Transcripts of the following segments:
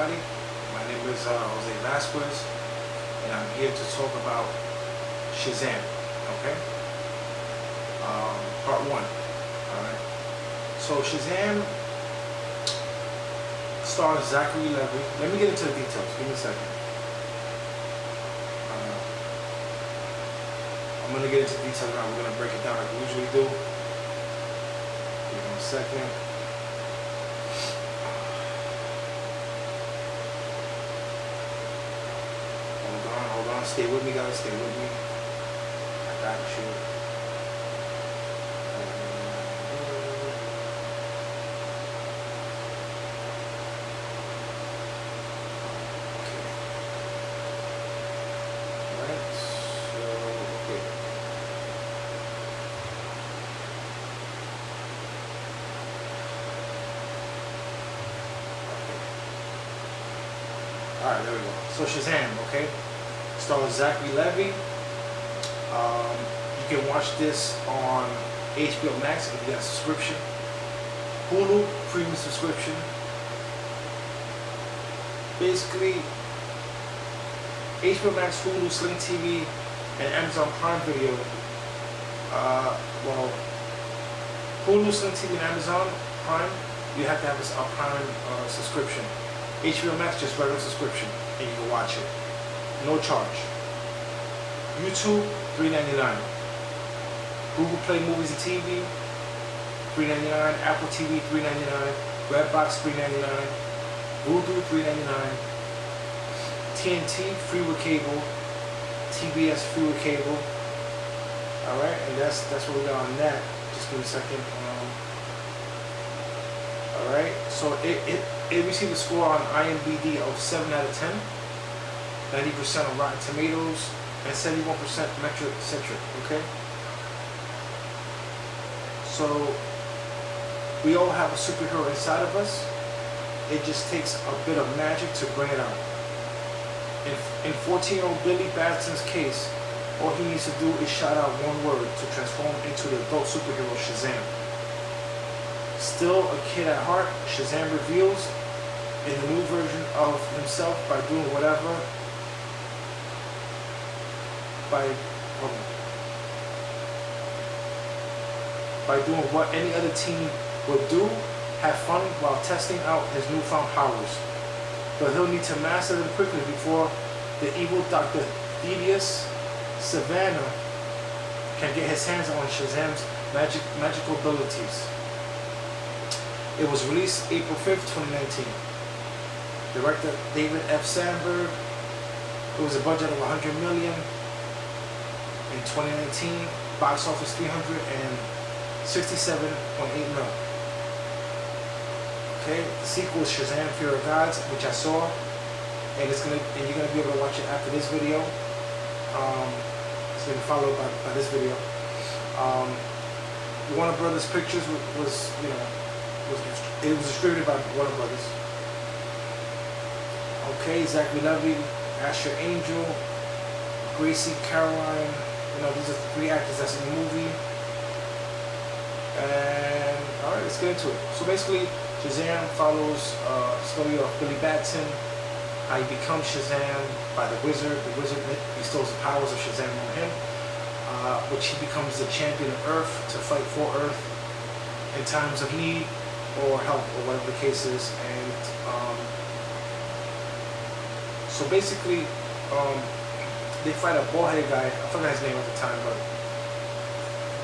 everybody. My name is Jose Vasquez, and I'm here to talk about Shazam, okay? Part 1, alright? So Shazam stars Zachary Levi. Let me get into the details, give me a second. I'm going to get into the details now, we're going to break it down like we usually do. Give me a second. Hold on, stay with me guys, stay with me. I got you. Alright, there we go. So Shazam, okay? Stars Zachary Levi. You can watch this on HBO Max if you got a subscription. Hulu, premium subscription. Basically, HBO Max, Hulu, Sling TV, and Amazon Prime Video. Well, Hulu, Sling TV, and Amazon Prime, you have to have a Prime subscription. HBO Max, just regular subscription, and you can watch it. No charge. YouTube, $3.99. Google Play Movies and TV, $3.99. Apple TV, $3.99. Redbox, $3.99. Voodoo, $3.99. TNT, free with cable. TBS, free with cable. All right, and that's what we got on that. Just give me a second. All right, so it received a score on IMDb of 7 out of 10, 90% on Rotten Tomatoes, and 71% Metric, okay? So, we all have a superhero inside of us. It just takes a bit of magic to bring it out. In 14-year-old Billy Batson's case, all he needs to do is shout out one word to transform into the adult superhero Shazam. Still a kid at heart, Shazam reveals in the new version of himself by doing whatever, by doing what any other teen would do, have fun while testing out his newfound powers. But he'll need to master them quickly before the evil Dr. Thaddeus Savannah can get his hands on Shazam's magical abilities. It was released April 5th, 2019. Director David F. Sandberg. It was a budget of $100 million. In 2019, box office $367.8 million. Okay, the sequel is Shazam: Fear of Gods, which I saw, and you're gonna be able to watch it after this video. It's gonna be followed by this video. Warner Brothers Pictures it was distributed by Warner Brothers. Okay, Zachary Levi, Asher Angel, Gracie Caroline. These are 3 actors that's in the movie. And alright, let's get into it. So basically, Shazam follows the story of Billy Batson, how he becomes Shazam by the Wizard. The Wizard bestows the powers of Shazam on him, which he becomes the champion of Earth to fight for Earth in times of need or help, or whatever the case is. And so basically, they fight a bald-headed guy. I forgot his name at the time, but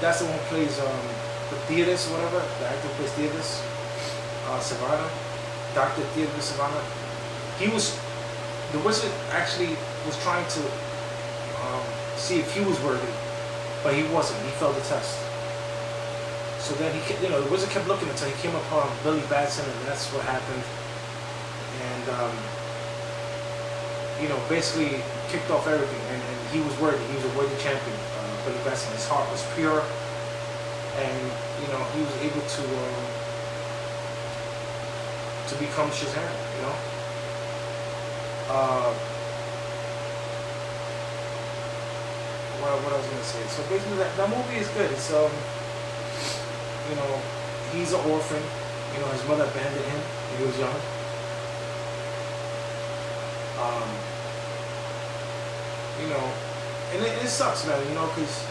that's the one who plays the Thaddeus or whatever. The actor who plays Thaddeus Savannah, Dr. Thaddeus Savannah. The Wizard actually was trying to see if he was worthy, but he wasn't. He failed the test. So then the Wizard kept looking until he came upon Billy Batson, and that's what happened. And basically kicked off everything, and he was worthy. He was a worthy champion. Billy Batson, his heart was pure, and he was able to become Shazam. What I was gonna say. So basically, that movie is good. It's he's an orphan. His mother abandoned him when he was young. Um, you know, and it sucks, man. You know, because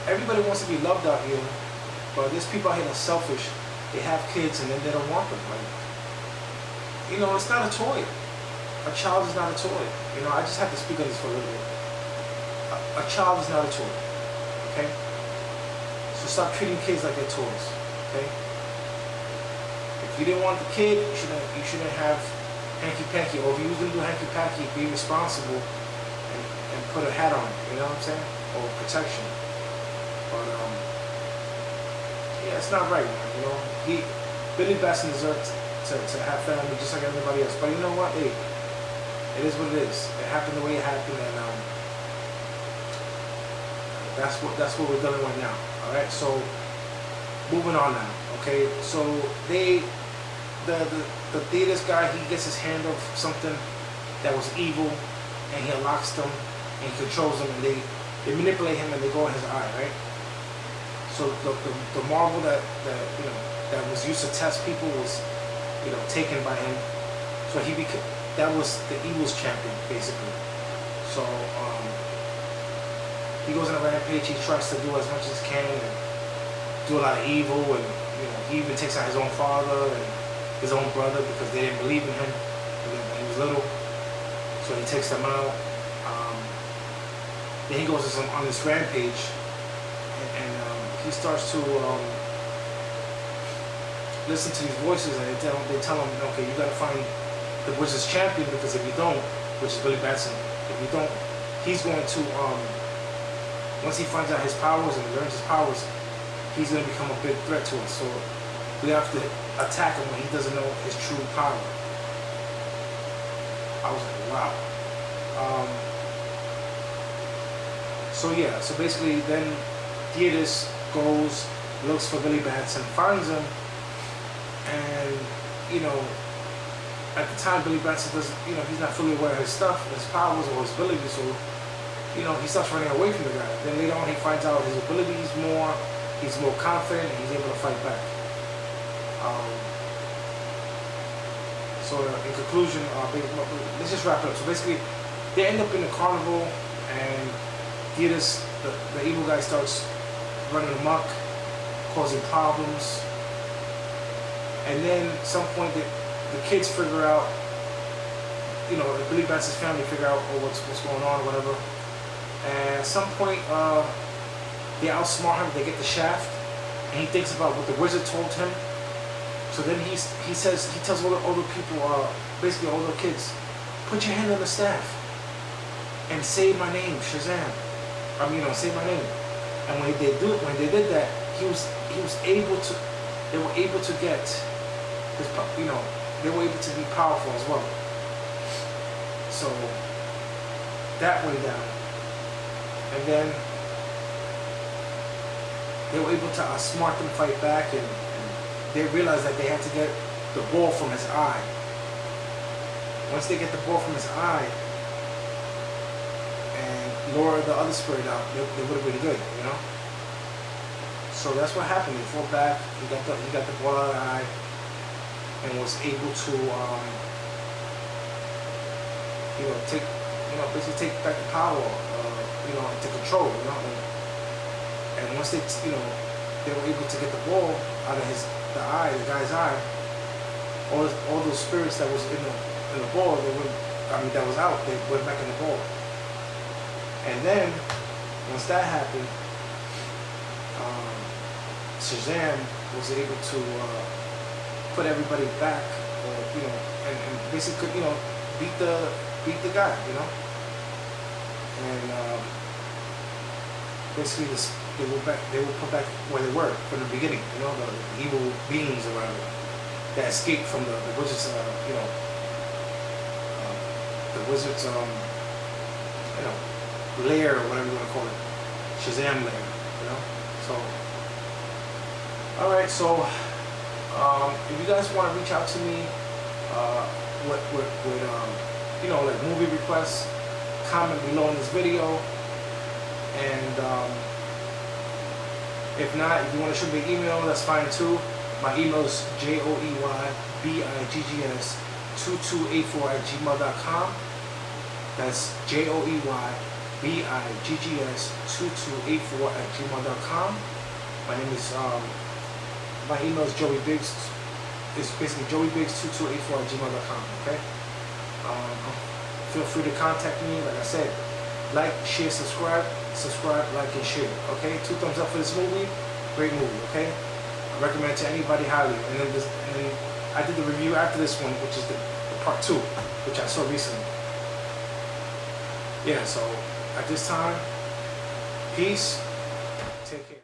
everybody wants to be loved out here, but there's people out here that's selfish. They have kids and then they don't want them. Like, you know, it's not a toy. A child is not a toy. You know, I just have to speak on this for a little bit. A child is not a toy. Okay? So stop treating kids like they're toys. Okay? If you didn't want the kid, you shouldn't have hanky panky. Or if you was gonna do hanky panky, be responsible and put a hat on. You know what I'm saying? Or protection. But yeah, it's not right, man. You know, Billy Batson deserves to have family just like everybody else. But you know what? Hey, it is what it is. It happened the way it happened, and that's what we're dealing with now. All right. So moving on now. Okay. So the theaters guy, he gets his hand of something that was evil, and he unlocks them, and he controls them, and they manipulate him, and they go in his eye, right? So the marble that you know that was used to test people was, you know, taken by him. So that was the evil's champion, basically. So he goes on a rampage. He tries to do as much as he can and do a lot of evil, and you know, he even takes out his own father and his own brother because they didn't believe in him when he was little. So he takes them out. Then he goes on this rampage, and he starts to listen to these voices, and they tell him, okay, you got to find the Wizard's champion, because if you don't, which is Billy Batson, if you don't, he's going to once he finds out his powers and learns his powers, he's going to become a big threat to us. So we have to attack him when he doesn't know his true power. I was like, wow. So yeah, so basically then Theodis goes, looks for Billy Batson, finds him, and you know, at the time Billy Batson doesn't, you know, he's not fully aware of his stuff, his powers or his abilities, so you know, he starts running away from the guy. Then later on he finds out his abilities more, he's more confident, and he's able to fight back. So in conclusion, let's just wrap it up. So basically, they end up in the carnival, and Theodis, the evil guy, starts running amok, causing problems. And then at some point the kids figure out, you know, Billy Batson's family figure out what's going on or whatever. And at some point they outsmart him, they get the shaft, and he thinks about what the wizard told him. So then he tells all the people, basically all the kids, put your hand on the staff and say my name, Shazam. I mean, you know, say my name. And when they did that, they were able to get this, you know, they were able to be powerful as well. So that went down, and then they were able to outsmart them, fight back, and they realized that they had to get the ball from his eye. Once they get the ball from his eye and lure the other spirit out, they would have been good, you know. So that's what happened. They fought back. He got the ball out of the eye, and was able to, you know, basically take back the power, you know, to control, you know. And once they were able to get the ball out of the guy's eye, all those spirits that was in the ball, that was out, they went back in the ball. And then once that happened, Shazam was able to put everybody back, you know, and basically, you know, beat the guy, you know. And basically they were put back where they were from the beginning, you know, the evil beings or whatever that escaped from the wizard's, you know, the wizard's, you know, lair or whatever you want to call it, Shazam lair, you know. So, all right, so if you guys want to reach out to me with you know, like movie requests, comment below in this video. And if not, if you want to shoot me an email, that's fine too. My email is joeybiggs2284@gmail.com. That's JoeyBiggs2284@gmail.com. My name is my email is Joey Biggs. It's basically JoeyBiggs2284@gmail.com. Okay. Feel free to contact me. Like I said, like, share, subscribe, like, and share. Okay. 2 thumbs up for this movie. Great movie. Okay. I recommend it to anybody highly. And then I did the review after this one, which is the part 2, which I saw recently. Yeah. So at this time, peace. Take care.